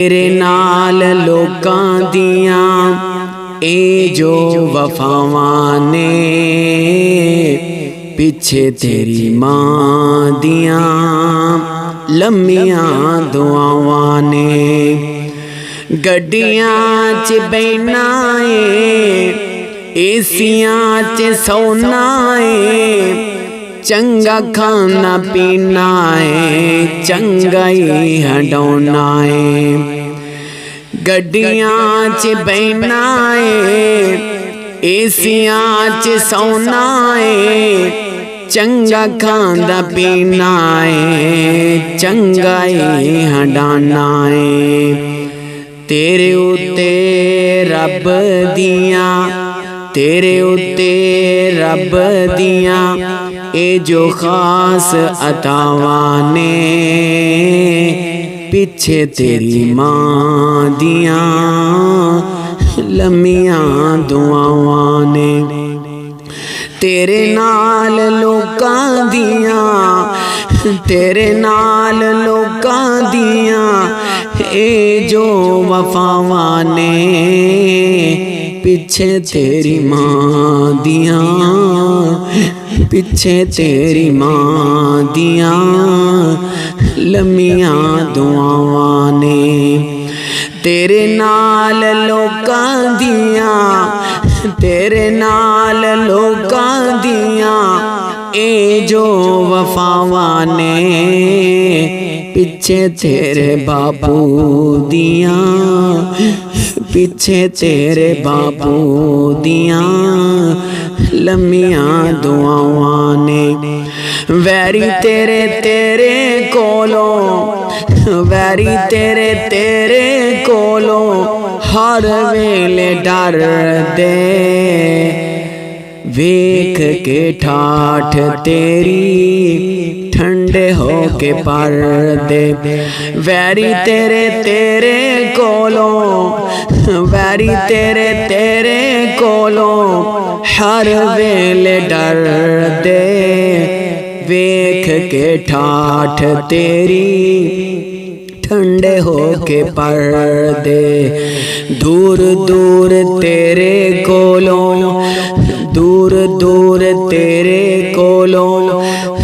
तेरे नाल लोकां दियां ए जो वफावां ने, पिछे तेरी मां दियां लम्मियां दुआवां ने। गड्डियां च बैठना ए, एसियां च सौना ए, चंगा खाना पीना है, चंगा ही हडौना है। गड्डियां च बैठना है, एसियां च सौना है, चंगा खाना पीना है, चंगा ही हडाना है। तेरे उत्ते रब दियां, तेरे उत्ते रब दियां ए जो खास अतावां ने, पिछे तेरी मां दियां लम्मियां दुआवां ने। तेरे नाल लोकां दियां, तेरे नाल लोकां दियां ए जो वफावां ने, पिछे तेरी मां दियां, पिछे तेरी मां दियां लम्मियां दुआवां ने। तेरे नाल लोकां दियां, तेरे नाल लोकां दियां ए जो वफावां ने, पिछे तेरे बापू दियां, पिछे तेरे बापू दियां लम्मियां दुआवां ने। वैरी तेरे तेरे कोलों, वैरी तेरे तेरे कोलों हर वेले डर दे, वेख के ठाठ तेरी ठंडे हो के पर दे। वैरी तेरे तेरे कोलों, वैरी तेरे तेरे कोलों हर वेले डर दे, वेख के ठाठ तेरी ठंडे हो के पर दे। दूर दूर तेरे कोलों, दूर दूर तेरे कोलों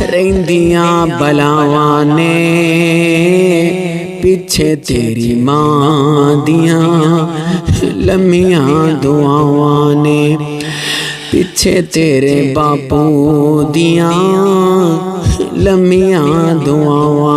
रहिंदियां बलावां ने, पिछे तेरी मां दियां लम्मियां दुआवां ने, पिछे तेरे बापू दियां लम्मियां दुआवां।